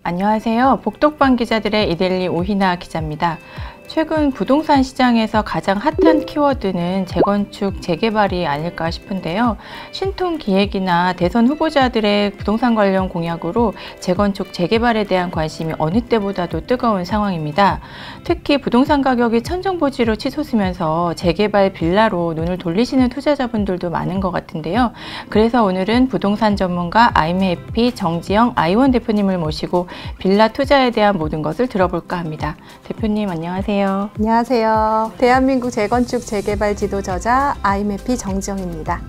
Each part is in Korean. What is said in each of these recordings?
안녕하세요. 복덕방 기자들의 이데일리 오희나 기자입니다. 최근 부동산 시장에서 가장 핫한 키워드는 재건축, 재개발이 아닐까 싶은데요. 신통 기획이나 대선 후보자들의 부동산 관련 공약으로 재건축, 재개발에 대한 관심이 어느 때보다도 뜨거운 상황입니다. 특히 부동산 가격이 천정부지로 치솟으면서 재개발 빌라로 눈을 돌리시는 투자자분들도 많은 것 같은데요. 그래서 오늘은 부동산 전문가 아임해피 정지영 아이원 대표님을 모시고 빌라 투자에 대한 모든 것을 들어볼까 합니다. 대표님 안녕하세요. 안녕하세요. 대한민국 재건축 재개발 지도저자 아임해피 정지영입니다.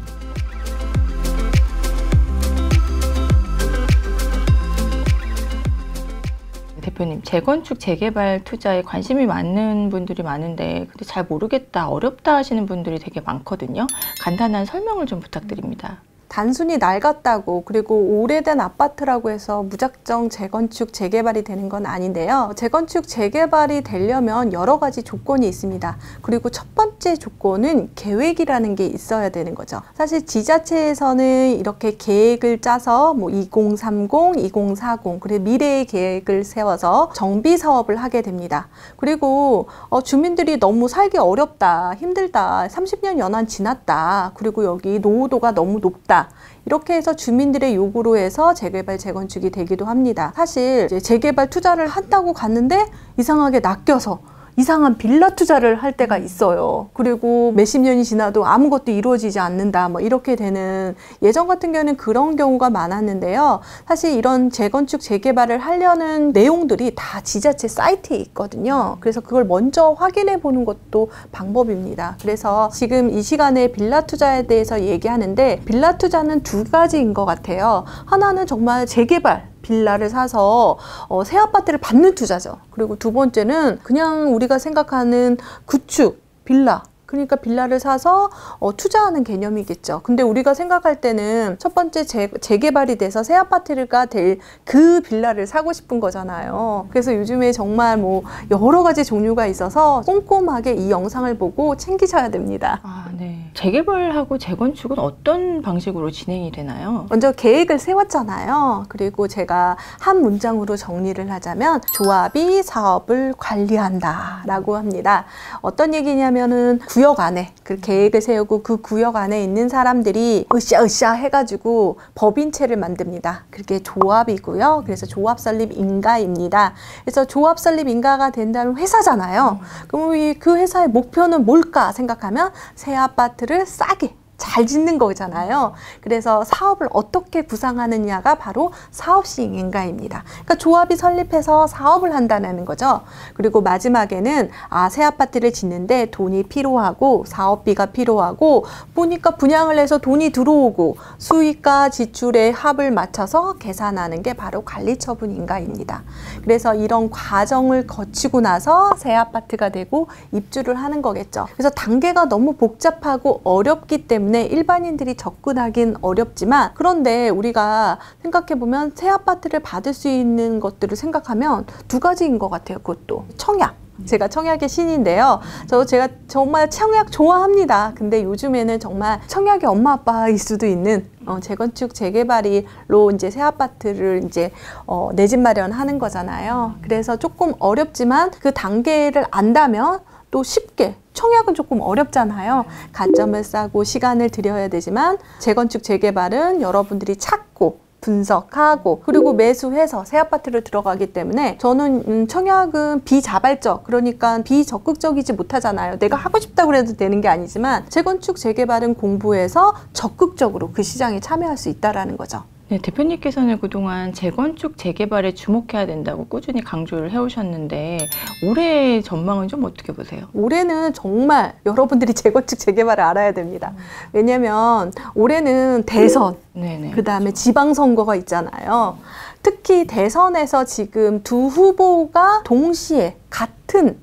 대표님, 재건축 재개발 투자에 관심이 많은 분들이 많은데 근데 잘 모르겠다, 어렵다 하시는 분들이 되게 많거든요. 간단한 설명을 좀 부탁드립니다. 단순히 낡았다고 그리고 오래된 아파트라고 해서 무작정 재건축 재개발이 되는 건 아닌데요. 재건축 재개발이 되려면 여러 가지 조건이 있습니다. 그리고 첫 번째 조건은 계획이라는 게 있어야 되는 거죠. 사실 지자체에서는 이렇게 계획을 짜서 뭐 2030, 2040 그리고 미래의 계획을 세워서 정비 사업을 하게 됩니다. 그리고 주민들이 너무 살기 어렵다, 힘들다, 30년 연한 지났다, 그리고 여기 노후도가 너무 높다, 이렇게 해서 주민들의 요구로 해서 재개발, 재건축이 되기도 합니다. 사실 이제 재개발 투자를 한다고 갔는데 이상하게 낚여서 이상한 빌라 투자를 할 때가 있어요. 그리고 몇십 년이 지나도 아무것도 이루어지지 않는다, 뭐 이렇게 되는, 예전 같은 경우는 그런 경우가 많았는데요. 사실 이런 재건축 재개발을 하려는 내용들이 다 지자체 사이트에 있거든요. 그래서 그걸 먼저 확인해 보는 것도 방법입니다. 그래서 지금 이 시간에 빌라 투자에 대해서 얘기하는데, 빌라 투자는 두 가지인 것 같아요. 하나는 정말 재개발, 빌라를 사서 새 아파트를 받는 투자죠. 그리고 두 번째는 그냥 우리가 생각하는 구축, 빌라, 그러니까 빌라를 사서 투자하는 개념이겠죠. 근데 우리가 생각할 때는 첫 번째 재개발이 돼서 새 아파트가 될 그 빌라를 사고 싶은 거잖아요. 그래서 요즘에 정말 뭐 여러 가지 종류가 있어서 꼼꼼하게 이 영상을 보고 챙기셔야 됩니다. 네. 재개발하고 재건축은 어떤 방식으로 진행이 되나요? 먼저 계획을 세웠잖아요. 그리고 제가 한 문장으로 정리를 하자면 조합이 사업을 관리한다 라고 합니다. 어떤 얘기냐면은 구역 안에 그 계획을 세우고 그 구역 안에 있는 사람들이 으쌰으쌰 해가지고 법인체를 만듭니다. 그게 조합이고요. 그래서 조합 설립 인가입니다. 그래서 조합 설립 인가가 된다는 회사잖아요. 그럼 그 회사의 목표는 뭘까 생각하면 새 아파트를 싸게 잘 짓는 거잖아요. 그래서 사업을 어떻게 구상하느냐가 바로 사업 시행인가입니다. 그러니까 조합이 설립해서 사업을 한다는 거죠. 그리고 마지막에는 새 아파트를 짓는데 돈이 필요하고 사업비가 필요하고 보니까 분양을 해서 돈이 들어오고 수익과 지출의 합을 맞춰서 계산하는 게 바로 관리처분인가입니다. 그래서 이런 과정을 거치고 나서 새 아파트가 되고 입주를 하는 거겠죠. 그래서 단계가 너무 복잡하고 어렵기 때문에 일반인들이 접근하긴 어렵지만, 그런데 우리가 생각해보면 새 아파트를 받을 수 있는 것들을 생각하면 두 가지인 것 같아요. 그것도 청약. 제가 청약의 신인데요. 제가 정말 청약 좋아합니다. 근데 요즘에는 정말 청약의 엄마 아빠일 수도 있는 재건축 재개발로 이제 새 아파트를 이제 내 집 마련하는 거잖아요. 그래서 조금 어렵지만 그 단계를 안다면 또 쉽게, 청약은 조금 어렵잖아요. 가점을 쌓고 시간을 들여야 되지만 재건축 재개발은 여러분들이 찾고 분석하고 그리고 매수해서 새 아파트를 들어가기 때문에 저는 청약은 비자발적, 그러니까 비적극적이지 못하잖아요. 내가 하고 싶다고 해도 되는 게 아니지만 재건축 재개발은 공부해서 적극적으로 그 시장에 참여할 수 있다는 거죠. 네, 대표님께서는 그동안 재건축, 재개발에 주목해야 된다고 꾸준히 강조를 해오셨는데 올해의 전망은 좀 어떻게 보세요? 올해는 정말 여러분들이 재건축, 재개발을 알아야 됩니다. 왜냐면 올해는 대선, 그 다음에 지방선거가 있잖아요. 특히 대선에서 지금 두 후보가 동시에 같은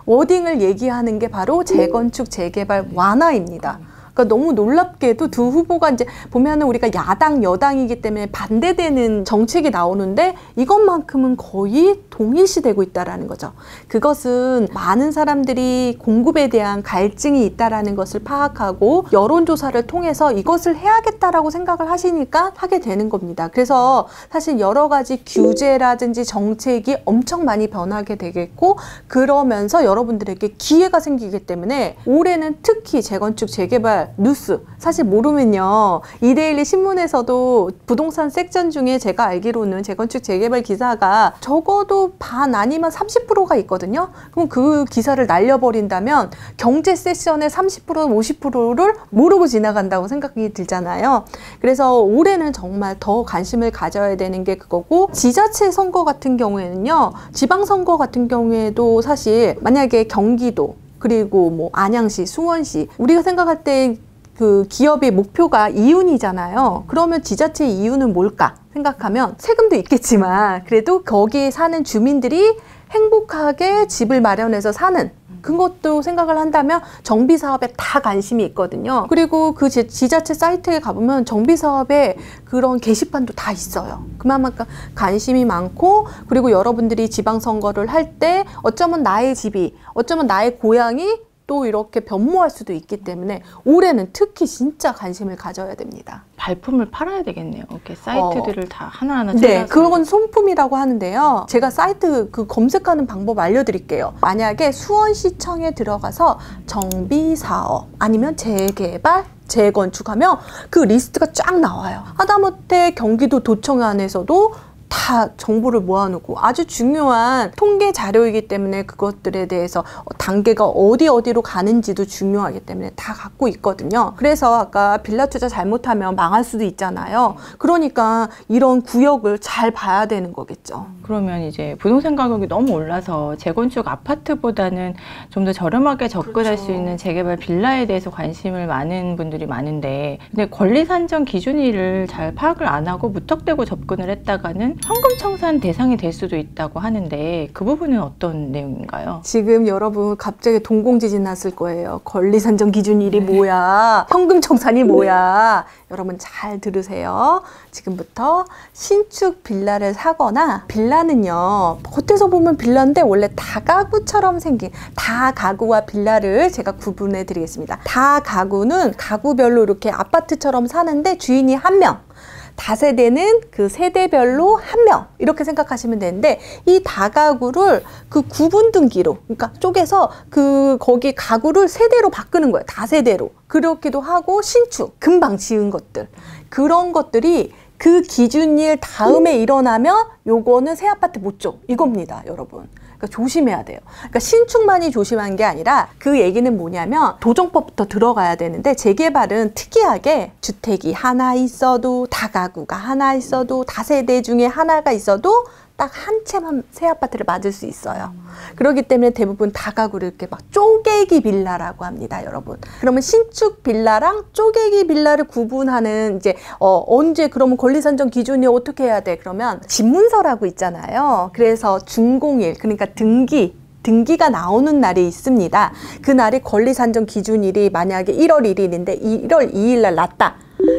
워딩을 얘기하는 게 바로 재건축, 재개발 완화입니다. 그러니까 너무 놀랍게도 두 후보가 이제 보면은 우리가 야당, 여당이기 때문에 반대되는 정책이 나오는데 이것만큼은 거의 동일시되고 있다라는 거죠. 그것은 많은 사람들이 공급에 대한 갈증이 있다라는 것을 파악하고 여론조사를 통해서 이것을 해야겠다라고 생각을 하시니까 하게 되는 겁니다. 그래서 사실 여러 가지 규제라든지 정책이 엄청 많이 변하게 되겠고, 그러면서 여러분들에게 기회가 생기기 때문에 올해는 특히 재건축, 재개발 뉴스 사실 모르면요, 이데일리 신문에서도 부동산 섹션 중에 제가 알기로는 재건축, 재개발 기사가 적어도 반 아니면 30%가 있거든요. 그럼 그 기사를 날려버린다면 경제 세션의 30%, 50%를 모르고 지나간다고 생각이 들잖아요. 그래서 올해는 정말 더 관심을 가져야 되는 게 그거고, 지자체 선거 같은 경우에는요, 지방선거 같은 경우에도 사실 만약에 경기도, 그리고 뭐 안양시, 수원시, 우리가 생각할 때 그 기업의 목표가 이윤이잖아요. 그러면 지자체의 이윤은 뭘까 생각하면 세금도 있겠지만 그래도 거기에 사는 주민들이 행복하게 집을 마련해서 사는 그것도 생각을 한다면 정비 사업에 다 관심이 있거든요. 그리고 그 지자체 사이트에 가보면 정비 사업에 그런 게시판도 다 있어요. 그만큼 관심이 많고, 그리고 여러분들이 지방선거를 할 때 어쩌면 나의 집이, 어쩌면 나의 고향이 또 이렇게 변모할 수도 있기 때문에 올해는 특히 진짜 관심을 가져야 됩니다. 발품을 팔아야 되겠네요. 이렇게 사이트들을 다 하나하나 네, 찾아서. 그건 손품이라고 하는데요. 제가 사이트 그 검색하는 방법 알려드릴게요. 만약에 수원시청에 들어가서 정비사업 아니면 재개발, 재건축하면 그 리스트가 쫙 나와요. 하다못해 경기도 도청 안에서도 다 정보를 모아놓고 아주 중요한 통계 자료이기 때문에 그것들에 대해서 단계가 어디로 가는지도 중요하기 때문에 다 갖고 있거든요. 그래서 아까 빌라 투자 잘못하면 망할 수도 있잖아요. 그러니까 이런 구역을 잘 봐야 되는 거겠죠. 그러면 이제 부동산 가격이 너무 올라서 재건축 아파트보다는 좀 더 저렴하게 접근할 그렇죠. 수 있는 재개발 빌라에 대해서 관심을 많은 분들이 많은데, 근데 권리 산정 기준일을 잘 파악을 안 하고 무턱대고 접근을 했다가는 현금 청산 대상이 될 수도 있다고 하는데 그 부분은 어떤 내용인가요? 지금 여러분 갑자기 동공지진 났을 거예요. 권리 산정 기준일이 뭐야? 현금 청산이 뭐야? 여러분 잘 들으세요. 지금부터 신축 빌라를 사거나, 빌라는요, 겉에서 보면 빌라인데 원래 다가구처럼 생긴, 다가구와 빌라를 제가 구분해 드리겠습니다. 다가구는 가구별로 이렇게 아파트처럼 사는데 주인이 한 명, 다세대는 그 세대별로 한 명, 이렇게 생각하시면 되는데, 이 다가구를 그 구분 등기로, 그러니까 쪼개서 그 거기 가구를 세대로 바꾸는 거예요. 다세대로. 그렇기도 하고, 신축, 금방 지은 것들, 그런 것들이 그 기준일 다음에 일어나면 요거는 새 아파트 못 줘, 이겁니다, 여러분. 그러니까 조심해야 돼요. 그러니까 신축만이 조심한 게 아니라 그 얘기는 뭐냐면 도정법부터 들어가야 되는데, 재개발은 특이하게 주택이 하나 있어도, 다가구가 하나 있어도, 다세대 중에 하나가 있어도 딱 한 채만 새 아파트를 맞을 수 있어요. 그렇기 때문에 대부분 다가구를 이렇게 막 쪼개기 빌라라고 합니다, 여러분. 그러면 신축 빌라랑 쪼개기 빌라를 구분하는 이제 언제, 그러면 권리 산정 기준이 어떻게 해야 돼? 그러면 집문서라고 있잖아요. 그래서 준공일, 그러니까 등기가 나오는 날이 있습니다. 그 날이 권리 산정 기준일이 만약에 1월 1일인데 1월 2일 날 났다.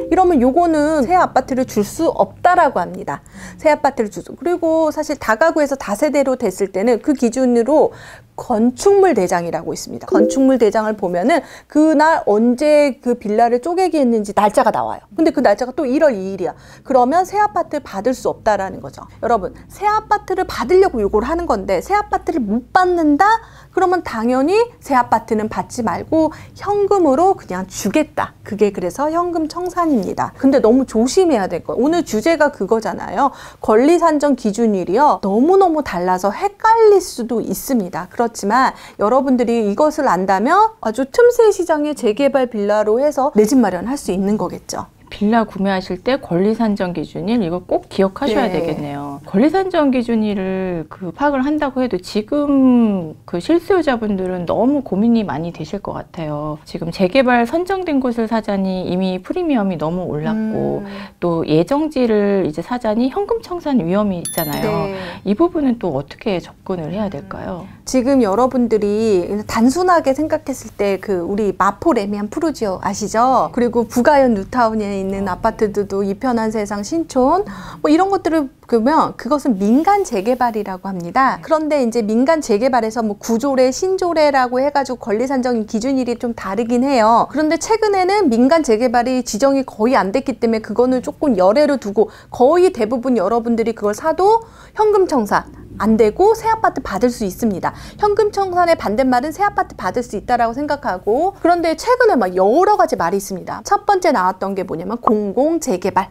이러면 요거는 새 아파트를 줄 수 없다라고 합니다. 새 아파트를 줄 수. 그리고 사실 다가구에서 다세대로 됐을 때는 그 기준으로 건축물 대장이라고 있습니다. 건축물 대장을 보면은 그날 언제 그 빌라를 쪼개기 했는지 날짜가 나와요. 근데 그 날짜가 또 1월 2일이야. 그러면 새 아파트 받을 수 없다라는 거죠. 여러분, 새 아파트를 받으려고 요구를 하는 건데 새 아파트를 못 받는다? 그러면 당연히 새 아파트는 받지 말고 현금으로 그냥 주겠다. 그게 그래서 현금 청산입니다. 근데 너무 조심해야 될 거예요. 오늘 주제가 그거잖아요. 권리 산정 기준일이요, 너무너무 달라서 헷갈릴 수도 있습니다. 그렇지만 여러분들이 이것을 안다면 아주 틈새 시장의 재개발 빌라로 해서 내 집 마련할 수 있는 거겠죠. 빌라 구매하실 때 권리 산정 기준일 이거 꼭 기억하셔야 되겠네요. 권리 산정 기준일을 파악을 한다고 해도 지금 그 실수요자분들은 너무 고민이 많이 되실 것 같아요. 지금 재개발 선정된 곳을 사자니 이미 프리미엄이 너무 올랐고 또 예정지를 이제 사자니 현금 청산 위험이 있잖아요. 네. 이 부분은 또 어떻게 접근을 해야 될까요? 지금 여러분들이 단순하게 생각했을 때 그 우리 마포 레미안 푸르지오 아시죠? 그리고 부가현 뉴타운에 있는 아파트들도 이편한 세상 신촌 뭐 이런 것들을 그러면 그것은 민간 재개발이라고 합니다. 그런데 이제 민간 재개발에서 뭐 구조례, 신조례라고 해가지고 권리산정 기준일이 좀 다르긴 해요. 그런데 최근에는 민간 재개발이 지정이 거의 안 됐기 때문에 그거는 조금 열애로 두고 거의 대부분 여러분들이 그걸 사도 현금 청산 안 되고 새 아파트 받을 수 있습니다. 현금 청산의 반대말은 새 아파트 받을 수 있다라고 생각하고, 그런데 최근에 막 여러 가지 말이 있습니다. 첫 번째 나왔던 게 뭐냐면 공공재개발.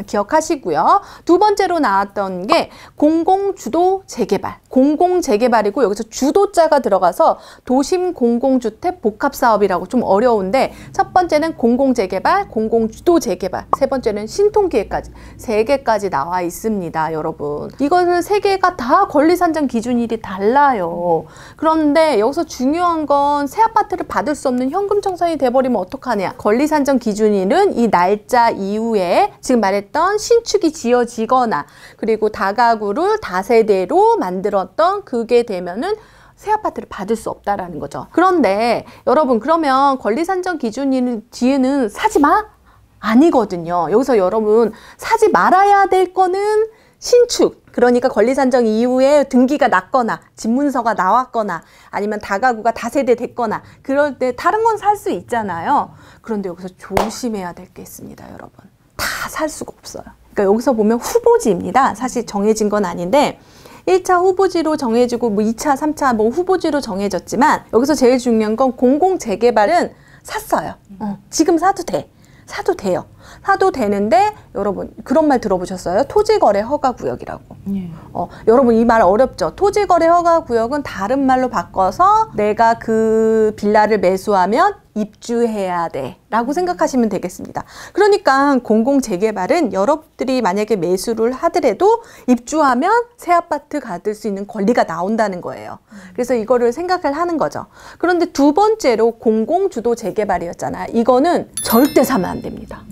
기억하시고요. 두 번째로 나왔던 게 공공주도 재개발. 공공재개발이고 여기서 주도자가 들어가서 도심 공공주택 복합사업이라고 좀 어려운데, 첫 번째는 공공재개발, 공공주도 재개발, 세 번째는 신통기획까지 3개까지 나와 있습니다. 여러분, 이거는 3개가 다 권리산정 기준일이 달라요. 그런데 여기서 중요한 건 새 아파트를 받을 수 없는 현금 청산이 돼버리면 어떡하냐. 권리산정 기준일은 이 날짜 이후에 지금 말했던 신축이 지어지거나 그리고 다가구를 다세대로 만들었던 그게 되면은 새 아파트를 받을 수 없다라는 거죠. 그런데 여러분, 그러면 권리산정 기준일 뒤에는 사지 마? 아니거든요. 여기서 여러분, 사지 말아야 될 거는 신축, 그러니까 권리산정 이후에 등기가 났거나 집문서가 나왔거나 아니면 다가구가 다세대 됐거나 그럴 때 다른 건 살 수 있잖아요. 그런데 여기서 조심해야 될 게 있습니다. 여러분, 다 살 수가 없어요. 그러니까 여기서 보면 후보지입니다. 사실 정해진 건 아닌데 1차 후보지로 정해지고 뭐 2차, 3차 뭐 후보지로 정해졌지만 여기서 제일 중요한 건 공공재개발은 샀어요. 지금 사도 돼. 사도 돼요. 사도 되는데 여러분, 그런 말 들어보셨어요? 토지거래 허가구역이라고. 여러분, 이 말 어렵죠? 토지거래 허가구역은 다른 말로 바꿔서 내가 그 빌라를 매수하면 입주해야 돼 라고 생각하시면 되겠습니다. 그러니까 공공재개발은 여러분들이 만약에 매수를 하더라도 입주하면 새 아파트 받을 수 있는 권리가 나온다는 거예요. 그래서 이거를 생각을 하는 거죠. 그런데 두 번째로 공공주도 재개발이었잖아요. 이거는 절대 사면 안 됩니다.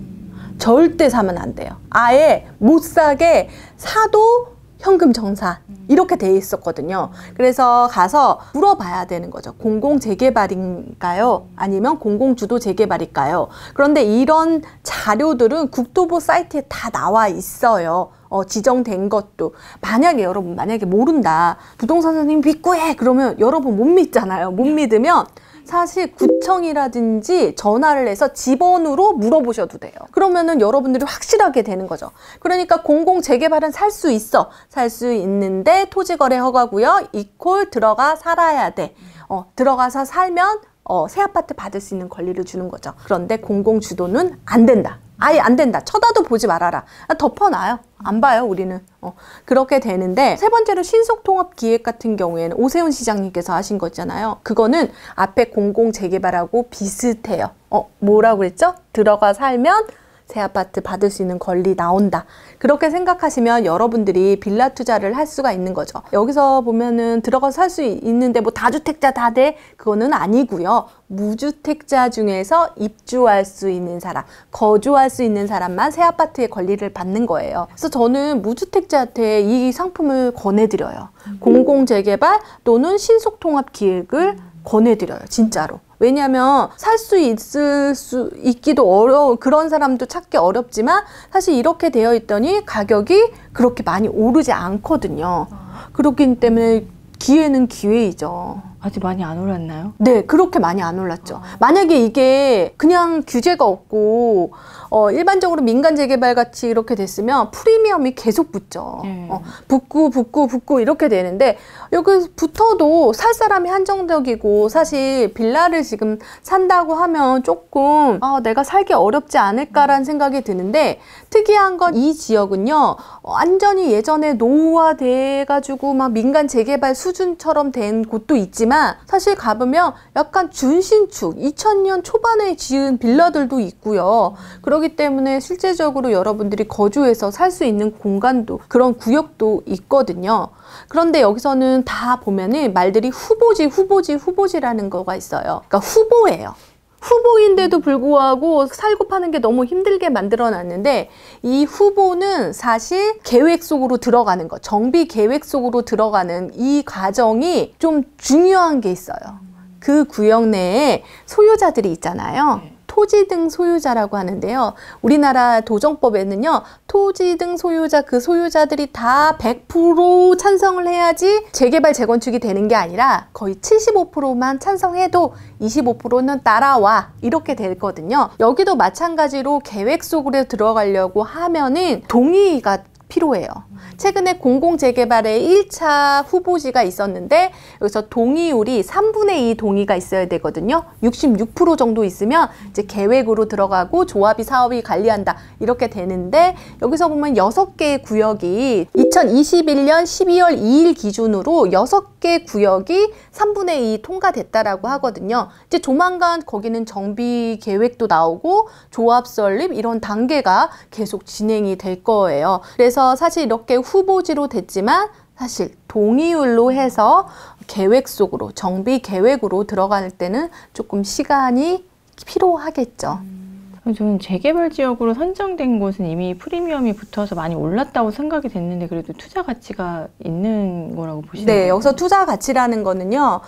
절대 사면 안 돼요. 아예 못 사게, 사도 현금 청산 이렇게 돼 있었거든요. 그래서 가서 물어봐야 되는 거죠. 공공재개발인가요? 아니면 공공주도 재개발일까요? 그런데 이런 자료들은 국토부 사이트에 다 나와 있어요. 지정된 것도. 만약에 여러분, 만약에 모른다, 부동산 선생님 믿고 해 그러면 여러분 못 믿잖아요. 못 믿으면 사실 구청이라든지 전화를 해서 집원으로 물어보셔도 돼요. 그러면은 여러분들이 확실하게 되는 거죠. 그러니까 공공재개발은 살 수 있어. 살 수 있는데 토지거래 허가구역 이퀄 들어가 살아야 돼. 들어가서 살면 새 아파트 받을 수 있는 권리를 주는 거죠. 그런데 공공주도는 안 된다. 아예 안 된다. 쳐다도 보지 말아라. 덮어놔요. 안 봐요, 우리는. 그렇게 되는데, 세 번째로 신속통합기획 같은 경우에는 오세훈 시장님께서 하신 거 있잖아요. 그거는 앞에 공공재개발하고 비슷해요. 뭐라고 그랬죠? 들어가 살면 새 아파트 받을 수 있는 권리 나온다. 그렇게 생각하시면 여러분들이 빌라 투자를 할 수가 있는 거죠. 여기서 보면은 들어가서 살 수 있는데 뭐 다주택자 다 돼? 그거는 아니고요. 무주택자 중에서 입주할 수 있는 사람, 거주할 수 있는 사람만 새 아파트의 권리를 받는 거예요. 그래서 저는 무주택자한테 이 상품을 권해드려요. 공공재개발 또는 신속통합기획을 권해드려요. 진짜로. 왜냐하면 살 수 있기도 어려운 그런 사람도 찾기 어렵지만 사실 이렇게 되어 있더니 가격이 그렇게 많이 오르지 않거든요. 그렇기 때문에 기회는 기회이죠. 아직 많이 안 올랐나요? 네, 그렇게 많이 안 올랐죠. 만약에 이게 그냥 규제가 없고 일반적으로 민간 재개발 같이 이렇게 됐으면 프리미엄이 계속 붙죠. 붙고 이렇게 되는데 여기 붙어도 살 사람이 한정적이고 사실 빌라를 지금 산다고 하면 조금 내가 살기 어렵지 않을까라는 생각이 드는데 특이한 건 이 지역은요 완전히 예전에 노후화돼 가지고 막 민간 재개발 수준처럼 된 곳도 있지만 사실 가보면 약간 준신축 2000년 초반에 지은 빌라들도 있고요. 그렇기 때문에 실제적으로 여러분들이 거주해서 살 수 있는 공간도 그런 구역도 있거든요. 그런데 여기서는 다 보면은 말들이 후보지라는 거가 있어요. 그러니까 후보예요. 후보인데도 불구하고 살고 파는 게 너무 힘들게 만들어 놨는데 이 후보는 사실 계획 속으로 들어가는 거, 정비 계획 속으로 들어가는 이 과정이 좀 중요한 게 있어요. 그 구역 내에 소유자들이 있잖아요. 토지 등 소유자라고 하는데요. 우리나라 도정법에는요, 토지 등 소유자, 그 소유자들이 다 100% 찬성을 해야지 재개발, 재건축이 되는 게 아니라 거의 75%만 찬성해도 25%는 따라와, 이렇게 되거든요. 여기도 마찬가지로 계획 속으로 들어가려고 하면은 동의가 필요해요. 최근에 공공재개발의 1차 후보지가 있었는데 여기서 동의율이 3분의 2 동의가 있어야 되거든요. 66% 정도 있으면 이제 계획으로 들어가고 조합이 사업이 관리한다, 이렇게 되는데 여기서 보면 6개의 구역이 2021년 12월 2일 기준으로 6개 구역이 3분의 2 통과됐다라고 하거든요. 이제 조만간 거기는 정비 계획도 나오고 조합 설립 이런 단계가 계속 진행이 될 거예요. 그래서 사실 이렇게 후보지로 됐지만 사실 동의율로 해서 계획 속으로, 정비 계획으로 들어갈 때는 조금 시간이 필요하겠죠. 저는 재개발 지역으로 선정된 곳은 이미 프리미엄이 붙어서 많이 올랐다고 생각이 됐는데 그래도 투자 가치가 있는 거라고 보시나요? 네, 여기서 투자 가치라는 거는요,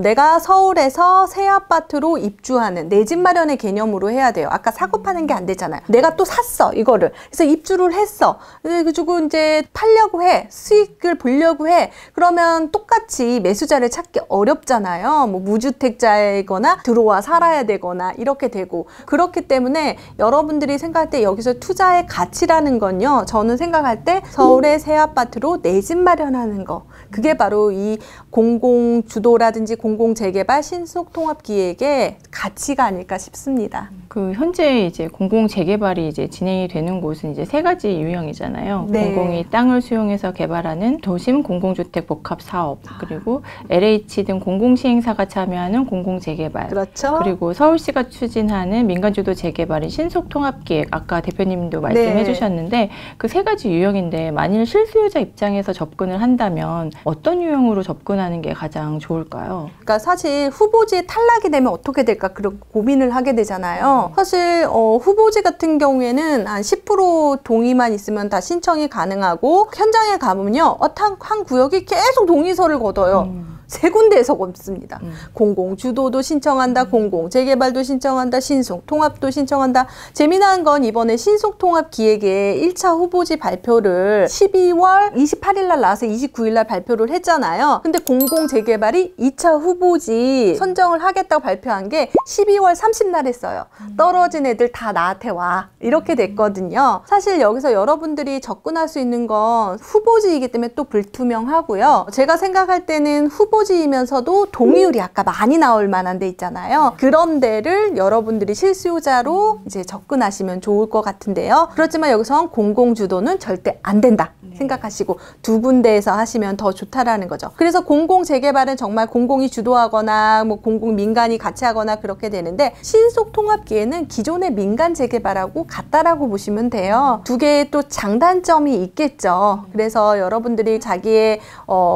내가 서울에서 새 아파트로 입주하는 내 집 마련의 개념으로 해야 돼요. 아까 사고 파는 게 안 되잖아요. 내가 또 샀어, 이거를. 그래서 입주를 했어. 그리고 이제 팔려고 해. 수익을 보려고 해. 그러면 똑같이 매수자를 찾기 어렵잖아요. 뭐 무주택자이거나 들어와 살아야 되거나 이렇게 되고. 그렇기 때문에 여러분들이 생각할 때 여기서 투자의 가치라는 건요, 저는 생각할 때 서울의 새 아파트로 내 집 마련하는 거, 그게 바로 이 공공주도라든지 공공재개발 신속통합기획의 가치가 아닐까 싶습니다. 그 현재 이제 공공재개발이 이제 진행이 되는 곳은 이제 3가지 유형이잖아요. 네. 공공이 땅을 수용해서 개발하는 도심 공공주택 복합 사업, 그리고 LH 등 공공시행사가 참여하는 공공재개발, 그렇죠. 그리고 서울시가 추진하는 민간주도 재개발인 신속통합기획, 아까 대표님도 말씀해 네. 주셨는데 그 3가지 유형인데 만일 실수요자 입장에서 접근을 한다면 어떤 유형으로 접근하는 게 가장 좋을까요? 그러니까 사실 후보지에 탈락이 되면 어떻게 될까 그런 고민을 하게 되잖아요. 사실 후보지 같은 경우에는 한 10% 동의만 있으면 다 신청이 가능하고 현장에 가면요, 한 구역이 계속 동의서를 걷어요. 3군데에서 없습니다. 공공주도도 신청한다, 공공재개발도 신청한다, 신속통합도 신청한다. 재미난 건 이번에 신속통합기획의 1차 후보지 발표를 12월 28일 날 나와서 29일 날 발표를 했잖아요. 근데 공공재개발이 2차 후보지 선정을 하겠다고 발표한 게 12월 30날 했어요. 떨어진 애들 다 나한테 와, 이렇게 됐거든요. 사실 여기서 여러분들이 접근할 수 있는 건 후보지이기 때문에 또 불투명하고요. 제가 생각할 때는 후보지이면서도 동의율이 아까 많이 나올 만한 데 있잖아요. 그런 데를 여러분들이 실수요자로 이제 접근하시면 좋을 것 같은데요. 그렇지만 여기선 공공주도는 절대 안 된다 생각하시고 2군데에서 하시면 더 좋다라는 거죠. 그래서 공공재개발은 정말 공공이 주도하거나 뭐 공공 민간이 같이 하거나 그렇게 되는데, 신속통합기회는 기존의 민간 재개발하고 같다라고 보시면 돼요. 2개의 또 장단점이 있겠죠. 그래서 여러분들이 자기의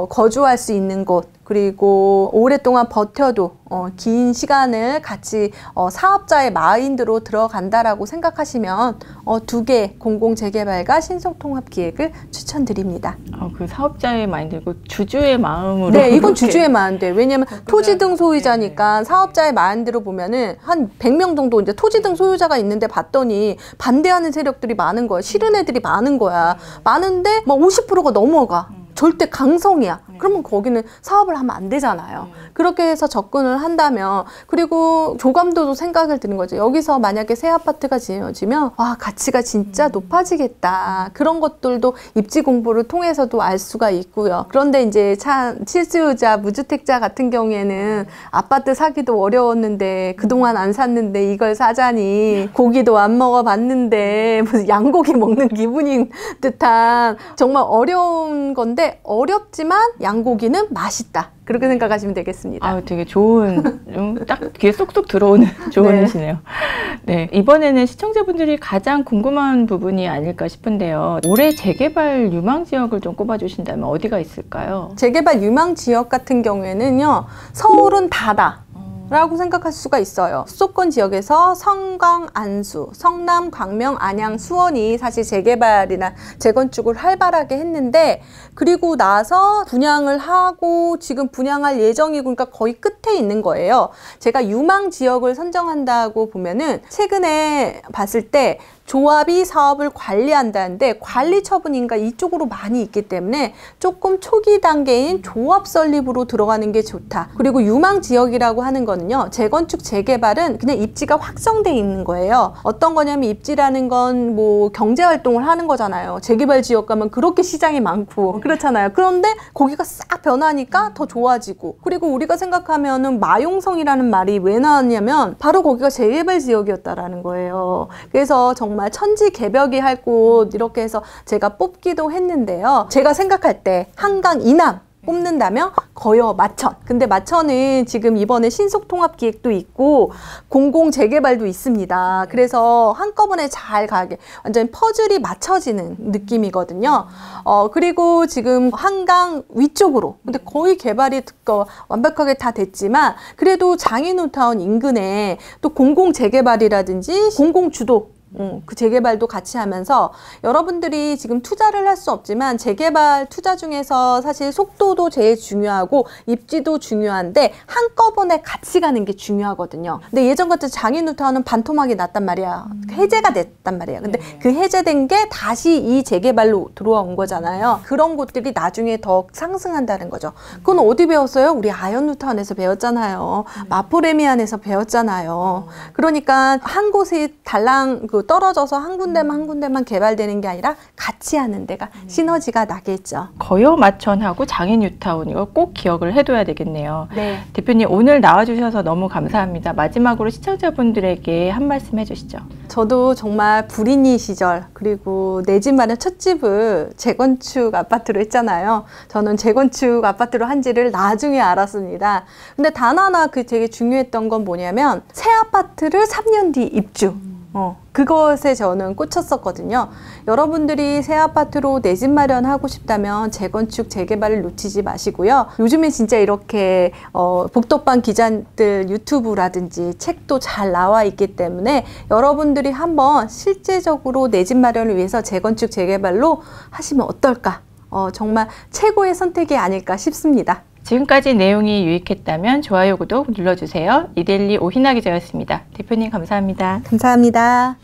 거주할 수 있는 곳, 그리고 오랫동안 버텨도 긴 시간을 같이 사업자의 마인드로 들어간다라고 생각하시면 2개 공공재개발과 신속통합기획을 추천드립니다. 그 사업자의 마인드고 주주의 마음으로. 네, 이건 주주의 마인드. 왜냐면 토지 등 소유자니까. 사업자의 마인드로 보면은 한 100명 정도 이제 토지 등 소유자가 있는데 봤더니 반대하는 세력들이 많은 거야. 싫은 애들이 많은 거야. 많은데 막 50%가 넘어가. 절대 강성이야. 그러면 거기는 사업을 하면 안 되잖아요. 그렇게 해서 접근을 한다면, 그리고 조감도도 생각을 드는 거죠. 여기서 만약에 새 아파트가 지어지면 와, 가치가 진짜 높아지겠다. 그런 것들도 입지 공부를 통해서도 알 수가 있고요. 그런데 이제 참 실수요자, 무주택자 같은 경우에는 아파트 사기도 어려웠는데 그동안 안 샀는데 이걸 사자니, 고기도 안 먹어봤는데 무슨 양고기 먹는 기분인 듯한 정말 어려운 건데, 어렵지만 양고기는 맛있다. 그렇게 생각하시면 되겠습니다. 되게 좋은, 딱 귀에 쏙쏙 들어오는 조언이시네요. 네, 이번에는 시청자분들이 가장 궁금한 부분이 아닐까 싶은데요. 올해 재개발 유망 지역을 좀 꼽아주신다면 어디가 있을까요? 재개발 유망 지역 같은 경우에는요, 서울은 다다. 라고 생각할 수가 있어요. 수도권 지역에서 성강, 안수, 성남, 광명, 안양, 수원이 사실 재개발이나 재건축을 활발하게 했는데, 그리고 나서 분양을 하고 지금 분양할 예정이고, 그러니까 거의 끝에 있는 거예요. 제가 유망 지역을 선정한다고 보면은 최근에 봤을 때 조합이 사업을 관리한다는데 관리 처분인가 이쪽으로 많이 있기 때문에 조금 초기 단계인 조합 설립으로 들어가는 게 좋다. 그리고 유망 지역이라고 하는 거는요, 재건축 재개발은 그냥 입지가 확정돼 있는 거예요. 어떤 거냐면 입지라는 건 뭐 경제 활동을 하는 거잖아요. 재개발 지역 가면 그렇게 시장이 많고 그렇잖아요. 그런데 거기가 싹 변하니까 더 좋아지고, 그리고 우리가 생각하면은 마용성이라는 말이 왜 나왔냐면 바로 거기가 재개발 지역이었다라는 거예요. 그래서 정말 천지개벽이 할 곳 이렇게 해서 제가 뽑기도 했는데요. 제가 생각할 때 한강 이남 뽑는다면 거여 마천. 근데 마천은 지금 이번에 신속통합기획도 있고 공공재개발도 있습니다. 그래서 한꺼번에 잘 가게 완전 퍼즐이 맞춰지는 느낌이거든요. 그리고 지금 한강 위쪽으로, 근데 거의 개발이 완벽하게 다 됐지만 그래도 장인호타운 인근에 또 공공재개발이라든지 공공주도 그 재개발도 같이 하면서 여러분들이 지금 투자를 할 수 없지만 재개발 투자 중에서 사실 속도도 제일 중요하고 입지도 중요한데 한꺼번에 같이 가는 게 중요하거든요. 근데 예전 같은 장인호타운은 반토막이 났단 말이야. 해제가 됐단 말이야. 근데 그 해제된 게 다시 이 재개발로 들어온 거잖아요. 그런 곳들이 나중에 더 상승한다는 거죠. 그건 어디 배웠어요? 우리 아현루타운에서 배웠잖아요. 마포레미안에서 배웠잖아요. 그러니까 한 곳이 달랑 떨어져서 한 군데만 개발되는 게 아니라 같이 하는 데가 시너지가 나겠죠. 거여 마천하고 장인 뉴타운, 이거 꼭 기억을 해둬야 되겠네요. 네. 대표님 오늘 나와주셔서 너무 감사합니다. 마지막으로 시청자분들에게 한 말씀 해주시죠. 저도 정말 불인이 시절, 그리고 내 집 마련 첫 집을 재건축 아파트로 했잖아요. 저는 재건축 아파트로 한지를 나중에 알았습니다. 근데 단 하나 되게 중요했던 건 뭐냐면 새 아파트를 3년 뒤 입주. 그것에 저는 꽂혔었거든요. 여러분들이 새 아파트로 내 집 마련하고 싶다면 재건축, 재개발을 놓치지 마시고요. 요즘에 진짜 이렇게 복덕방 기자들 유튜브라든지 책도 잘 나와 있기 때문에 여러분들이 한번 실제적으로 내 집 마련을 위해서 재건축, 재개발로 하시면 어떨까? 정말 최고의 선택이 아닐까 싶습니다. 지금까지 내용이 유익했다면 좋아요, 구독 눌러주세요. 이데일리 오희나 기자였습니다. 대표님 감사합니다. 감사합니다.